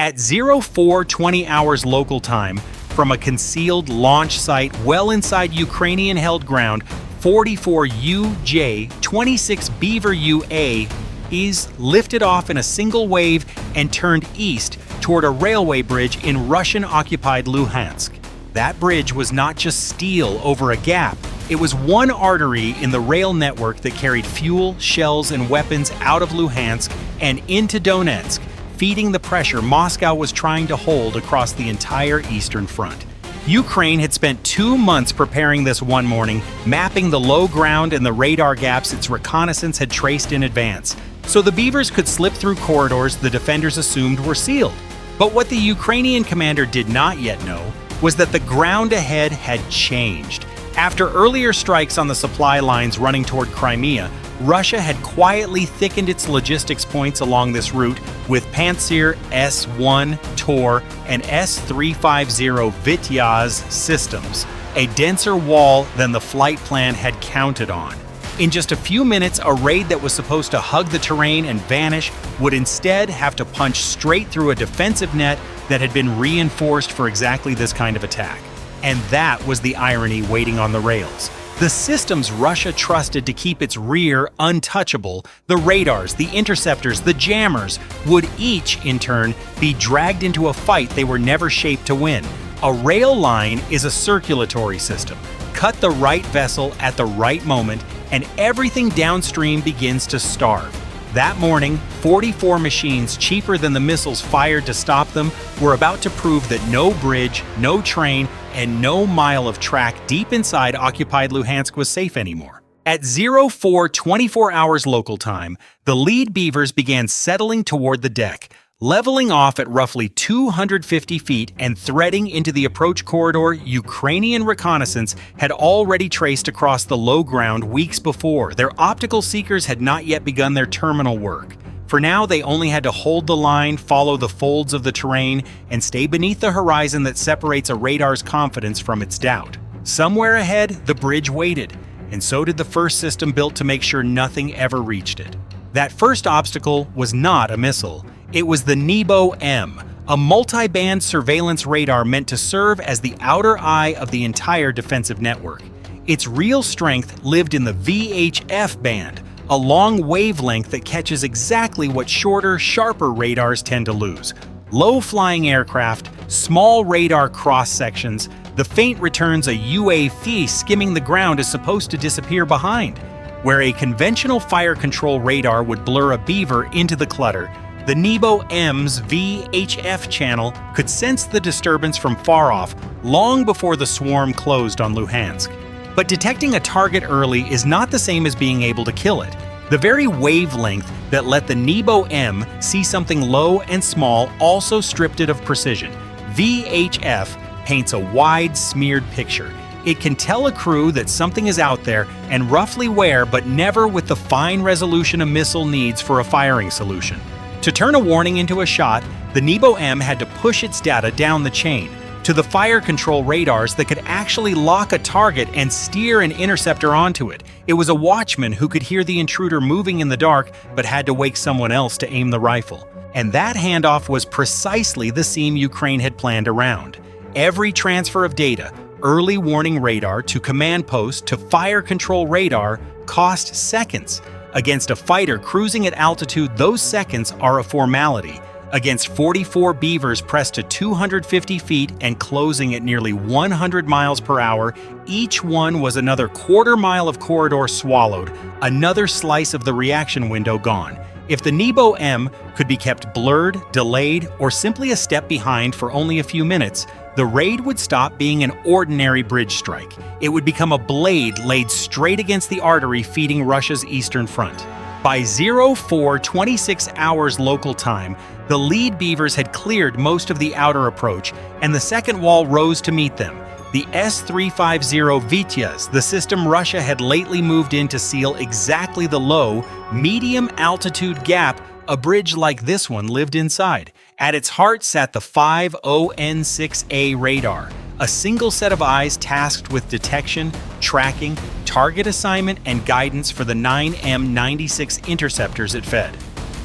At 04:20 hours local time, from a concealed launch site well inside Ukrainian-held ground, 44 UJ-26 Beaver UAVs lifted off in a single wave and turned east toward a railway bridge in Russian-occupied Luhansk. That bridge was not just steel over a gap. It was one artery in the rail network that carried fuel, shells, and weapons out of Luhansk and into Donetsk, feeding the pressure Moscow was trying to hold across the entire eastern front. Ukraine had spent 2 months preparing this one morning, mapping the low ground and the radar gaps its reconnaissance had traced in advance, so the Beavers could slip through corridors the defenders assumed were sealed. But what the Ukrainian commander did not yet know was that the ground ahead had changed. After earlier strikes on the supply lines running toward Crimea, Russia had quietly thickened its logistics points along this route with Pantsir S-1, Tor, and S-350 Vityaz systems, a denser wall than the flight plan had counted on. In just a few minutes, a raid that was supposed to hug the terrain and vanish would instead have to punch straight through a defensive net that had been reinforced for exactly this kind of attack. And that was the irony waiting on the rails. The systems Russia trusted to keep its rear untouchable, the radars, the interceptors, the jammers, would each, in turn, be dragged into a fight they were never shaped to win. A rail line is a circulatory system. Cut the right vessel at the right moment, and everything downstream begins to starve. That morning, 44 machines cheaper than the missiles fired to stop them were about to prove that no bridge, no train, and no mile of track deep inside occupied Luhansk was safe anymore. At 04:24 hours local time, the lead Beavers began settling toward the deck, leveling off at roughly 250 feet and threading into the approach corridor Ukrainian reconnaissance had already traced across the low ground weeks before. Their optical seekers had not yet begun their terminal work. For now, they only had to hold the line, follow the folds of the terrain, and stay beneath the horizon that separates a radar's confidence from its doubt. Somewhere ahead, the bridge waited, and so did the first system built to make sure nothing ever reached it. That first obstacle was not a missile. It was the Nebo-M, a multi-band surveillance radar meant to serve as the outer eye of the entire defensive network. Its real strength lived in the VHF band, a long wavelength that catches exactly what shorter, sharper radars tend to lose. Low-flying aircraft, small radar cross-sections, the faint returns a UAV skimming the ground is supposed to disappear behind. Where a conventional fire control radar would blur a Beaver into the clutter, the Nebo-M's VHF channel could sense the disturbance from far off long before the swarm closed on Luhansk. But detecting a target early is not the same as being able to kill it. The very wavelength that let the Nebo-M see something low and small also stripped it of precision. VHF paints a wide, smeared picture. It can tell a crew that something is out there and roughly where, but never with the fine resolution a missile needs for a firing solution. To turn a warning into a shot, the Nebo-M had to push its data down the chain to the fire control radars that could actually lock a target and steer an interceptor onto it. It was a watchman who could hear the intruder moving in the dark but had to wake someone else to aim the rifle. And that handoff was precisely the seam Ukraine had planned around. Every transfer of data, early warning radar to command post to fire control radar, cost seconds. Against a fighter cruising at altitude, those seconds are a formality. Against 44 Beavers pressed to 250 feet and closing at nearly 100 miles per hour, each one was another quarter mile of corridor swallowed, another slice of the reaction window gone. If the Nebo-M could be kept blurred, delayed, or simply a step behind for only a few minutes, the raid would stop being an ordinary bridge strike. It would become a blade laid straight against the artery feeding Russia's eastern front. By 04:26 hours local time, the lead Beavers had cleared most of the outer approach, and the second wall rose to meet them. The S-350 Vityaz, the system Russia had lately moved in to seal exactly the low, medium-altitude gap a bridge like this one lived inside. At its heart sat the 5ON6A radar, a single set of eyes tasked with detection, tracking, target assignment, and guidance for the 9M96 interceptors it fed.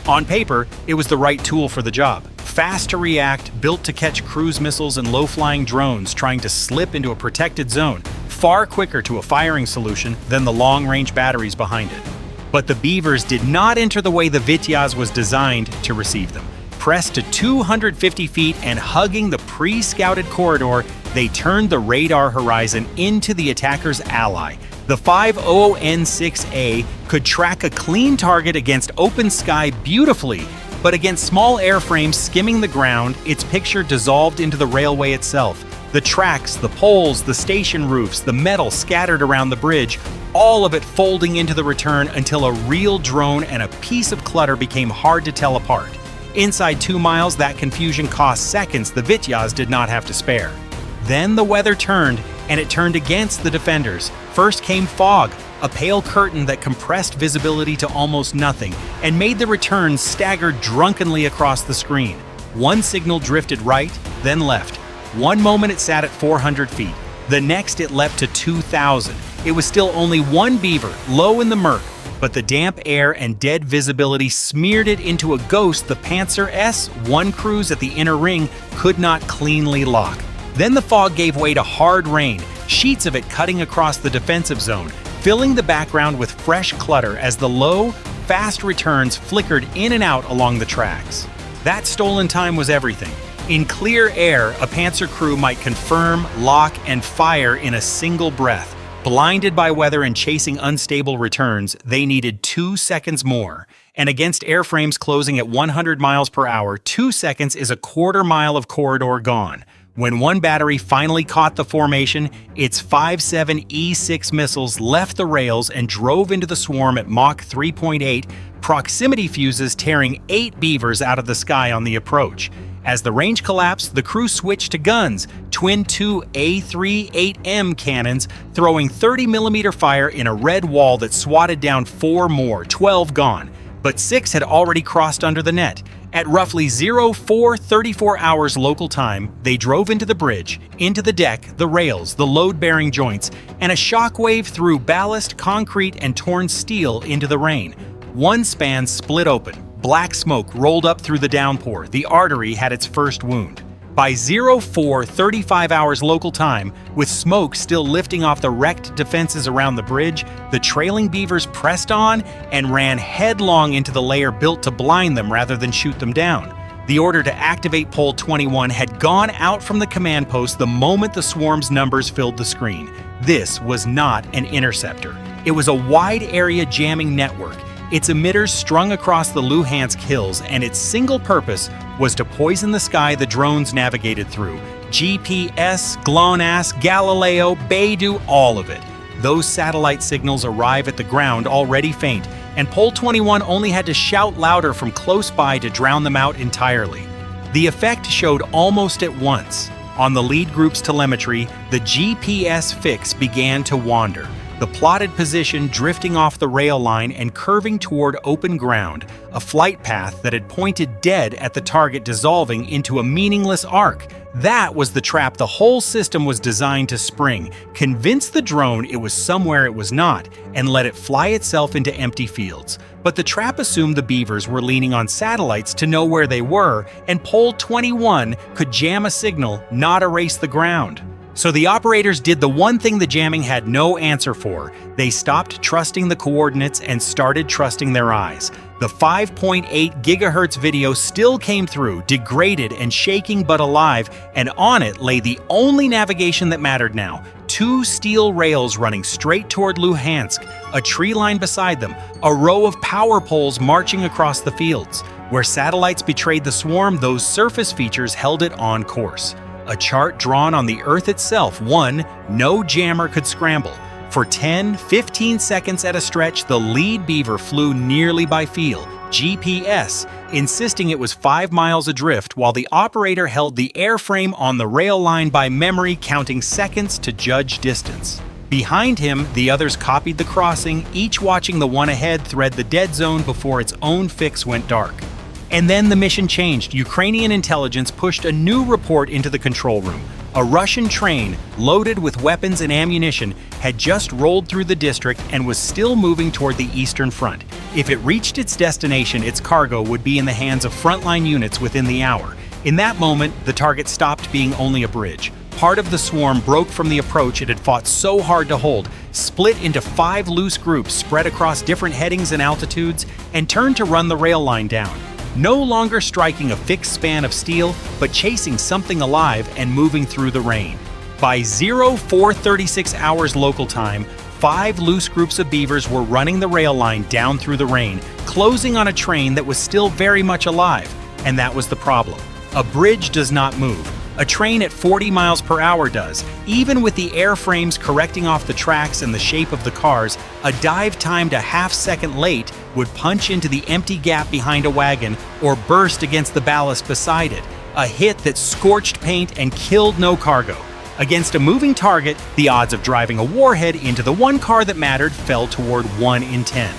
On paper, it was the right tool for the job. fast to react, built to catch cruise missiles and low-flying drones trying to slip into a protected zone, far quicker to a firing solution than the long-range batteries behind it. But the Beavers did not enter the way the Vityaz was designed to receive them. Pressed to 250 feet and hugging the pre-scouted corridor, they turned the radar horizon into the attacker's ally. The 500N6A could track a clean target against open sky beautifully, but against small airframes skimming the ground, its picture dissolved into the railway itself. The tracks, the poles, the station roofs, the metal scattered around the bridge, all of it folding into the return until a real drone and a piece of clutter became hard to tell apart. Inside 2 miles, that confusion cost seconds the Vityaz did not have to spare. Then the weather turned, and it turned against the defenders. First came fog, a pale curtain that compressed visibility to almost nothing and made the return stagger drunkenly across the screen. One signal drifted right, then left. One moment it sat at 400 feet. The next it leapt to 2,000. It was still only one Beaver, low in the murk, but the damp air and dead visibility smeared it into a ghost the Panzer S-1 crews at the inner ring could not cleanly lock. Then the fog gave way to hard rain, sheets of it cutting across the defensive zone, filling the background with fresh clutter as the low, fast returns flickered in and out along the tracks. That stolen time was everything. In clear air, a Panzer crew might confirm, lock, and fire in a single breath. Blinded by weather and chasing unstable returns, they needed 2 seconds more. And against airframes closing at 100 miles per hour, 2 seconds is a quarter mile of corridor gone. When one battery finally caught the formation, its 5.7E6 missiles left the rails and drove into the swarm at Mach 3.8, proximity fuses tearing 8 Beavers out of the sky on the approach. As the range collapsed, the crew switched to guns, twin 2 A38M cannons, throwing 30mm fire in a red wall that swatted down 4 more, 12 gone. But 6 had already crossed under the net. At roughly 04:34 hours local time, they drove into the bridge, into the deck, the rails, the load-bearing joints, and a shockwave threw ballast, concrete, and torn steel into the rain. One span split open. Black smoke rolled up through the downpour. The artery had its first wound. By 04:35 hours local time, with smoke still lifting off the wrecked defenses around the bridge, the trailing Beavers pressed on and ran headlong into the layer built to blind them rather than shoot them down. The order to activate Pole 21 had gone out from the command post the moment the swarm's numbers filled the screen. This was not an interceptor. It was a wide-area jamming network, its emitters strung across the Luhansk hills, and its single purpose was to poison the sky the drones navigated through. GPS, GLONASS, Galileo, Beidou, all of it. Those satellite signals arrive at the ground already faint, and Pole 21 only had to shout louder from close by to drown them out entirely. The effect showed almost at once. On the lead group's telemetry, the GPS fix began to wander, the plotted position drifting off the rail line and curving toward open ground, a flight path that had pointed dead at the target dissolving into a meaningless arc. That was the trap the whole system was designed to spring, convince the drone it was somewhere it was not, and let it fly itself into empty fields. But the trap assumed the Beavers were leaning on satellites to know where they were, and Pole 21 could jam a signal, not erase the ground. So the operators did the one thing the jamming had no answer for. They stopped trusting the coordinates and started trusting their eyes. The 5.8 gigahertz video still came through, degraded and shaking but alive, and on it lay the only navigation that mattered now. 2 steel rails running straight toward Luhansk, a tree line beside them, a row of power poles marching across the fields. Where satellites betrayed the swarm, those surface features held it on course. A chart drawn on the Earth itself, one no jammer could scramble. For 10-15 seconds at a stretch, the lead Beaver flew nearly by feel, GPS, insisting it was 5 miles adrift, while the operator held the airframe on the rail line by memory, counting seconds to judge distance. Behind him, the others copied the crossing, each watching the one ahead thread the dead zone before its own fix went dark. And then the mission changed. Ukrainian intelligence pushed a new report into the control room. A Russian train, loaded with weapons and ammunition, had just rolled through the district and was still moving toward the eastern front. If it reached its destination, its cargo would be in the hands of frontline units within the hour. In that moment, the target stopped being only a bridge. Part of the swarm broke from the approach it had fought so hard to hold, split into 5 loose groups spread across different headings and altitudes, and turned to run the rail line down. No longer striking a fixed span of steel, but chasing something alive and moving through the rain. By 0436 hours local time, 5 loose groups of Beavers were running the rail line down through the rain, closing on a train that was still very much alive. And that was the problem. A bridge does not move. A train at 40 miles per hour does. Even with the airframes correcting off the tracks and the shape of the cars, a dive timed a half-second late would punch into the empty gap behind a wagon or burst against the ballast beside it, a hit that scorched paint and killed no cargo. Against a moving target, the odds of driving a warhead into the one car that mattered fell toward 1 in 10.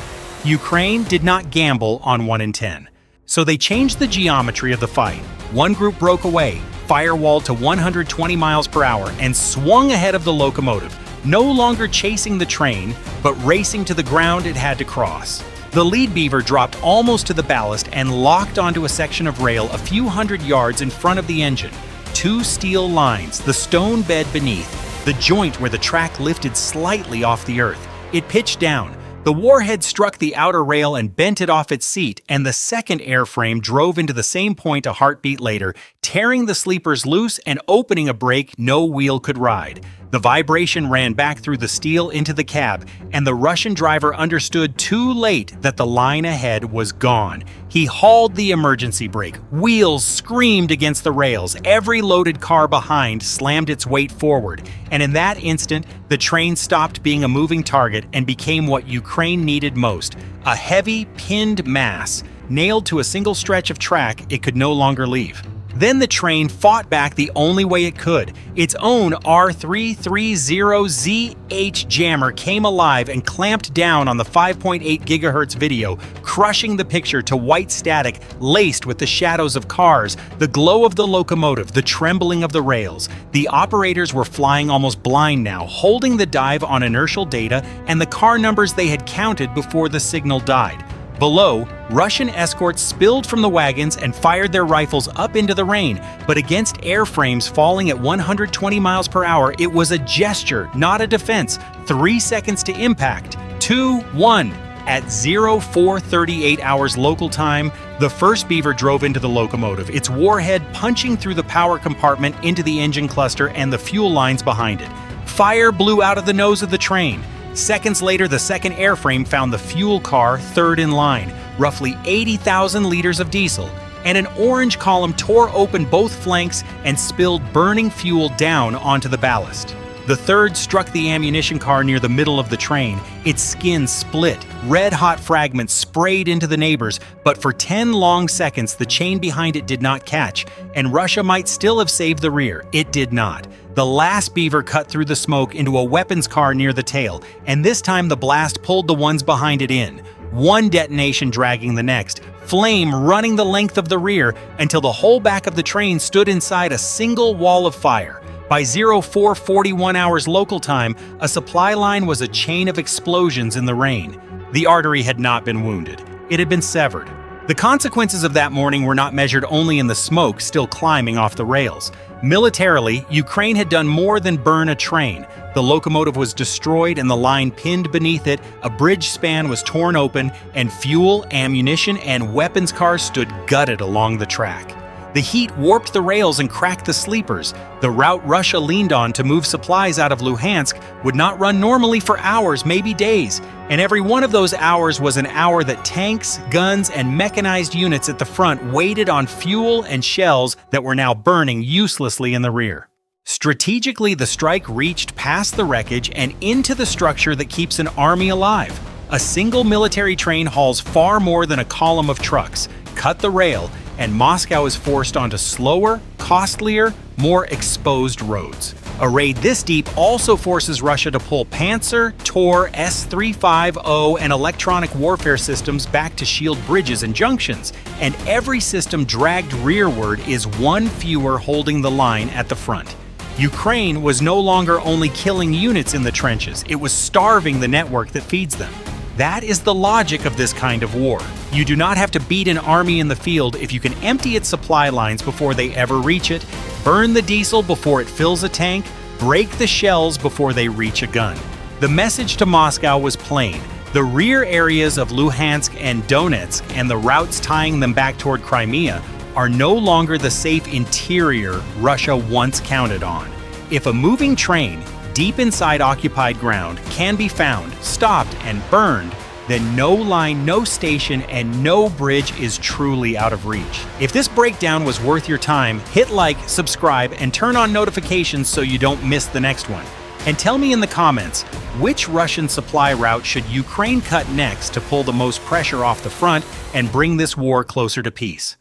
Ukraine did not gamble on 1 in 10. So they changed the geometry of the fight. One group broke away, firewalled to 120 miles per hour, and swung ahead of the locomotive, no longer chasing the train, but racing to the ground it had to cross. The lead Beaver dropped almost to the ballast and locked onto a section of rail a few hundred yards in front of the engine. 2 steel lines, the stone bed beneath, the joint where the track lifted slightly off the earth. It pitched down. The warhead struck the outer rail and bent it off its seat, and the second airframe drove into the same point a heartbeat later, tearing the sleepers loose and opening a break no wheel could ride. The vibration ran back through the steel into the cab, and the Russian driver understood too late that the line ahead was gone. He hauled the emergency brake. Wheels screamed against the rails. Every loaded car behind slammed its weight forward, and in that instant, the train stopped being a moving target and became what Ukraine needed most: a heavy, pinned mass, nailed to a single stretch of track it could no longer leave. Then the train fought back the only way it could. Its own R330ZH jammer came alive and clamped down on the 5.8 gigahertz video, crushing the picture to white static laced with the shadows of cars, the glow of the locomotive, the trembling of the rails. The operators were flying almost blind now, holding the dive on inertial data and the car numbers they had counted before the signal died. Below, Russian escorts spilled from the wagons and fired their rifles up into the rain, but against airframes falling at 120 miles per hour, it was a gesture, not a defense. 3 seconds to impact. 2, 1. At 0438 hours local time, the first Beaver drove into the locomotive, its warhead punching through the power compartment into the engine cluster and the fuel lines behind it. Fire blew out of the nose of the train. Seconds later, the second airframe found the fuel car third in line, roughly 80,000 liters of diesel, and an orange column tore open both flanks and spilled burning fuel down onto the ballast. The third struck the ammunition car near the middle of the train. Its skin split, red-hot fragments sprayed into the neighbors, but for 10 long seconds the chain behind it did not catch, and Russia might still have saved the rear. It did not. The last Beaver cut through the smoke into a weapons car near the tail, and this time the blast pulled the ones behind it in. One detonation dragging the next, flame running the length of the rear until the whole back of the train stood inside a single wall of fire. By 0441 hours local time, a supply line was a chain of explosions in the rain. The artery had not been wounded. It had been severed. The consequences of that morning were not measured only in the smoke still climbing off the rails. Militarily, Ukraine had done more than burn a train. The locomotive was destroyed and the line pinned beneath it, a bridge span was torn open, and fuel, ammunition, and weapons cars stood gutted along the track. The heat warped the rails and cracked the sleepers. The route Russia leaned on to move supplies out of Luhansk would not run normally for hours, maybe days. And every one of those hours was an hour that tanks, guns, and mechanized units at the front waited on fuel and shells that were now burning uselessly in the rear. Strategically, the strike reached past the wreckage and into the structure that keeps an army alive. A single military train hauls far more than a column of trucks. Cut the rail, and Moscow is forced onto slower, costlier, more exposed roads. A raid this deep also forces Russia to pull Panzer, Tor, S-350, and electronic warfare systems back to shield bridges and junctions, and every system dragged rearward is one fewer holding the line at the front. Ukraine was no longer only killing units in the trenches, it was starving the network that feeds them. That is the logic of this kind of war. You do not have to beat an army in the field if you can empty its supply lines before they ever reach it, burn the diesel before it fills a tank, break the shells before they reach a gun. The message to Moscow was plain. The rear areas of Luhansk and Donetsk and the routes tying them back toward Crimea are no longer the safe interior Russia once counted on. If a moving train deep inside occupied ground can be found, stopped, and burned, then no line, no station, and no bridge is truly out of reach. If this breakdown was worth your time, hit like, subscribe, and turn on notifications so you don't miss the next one. And tell me in the comments, which Russian supply route should Ukraine cut next to pull the most pressure off the front and bring this war closer to peace?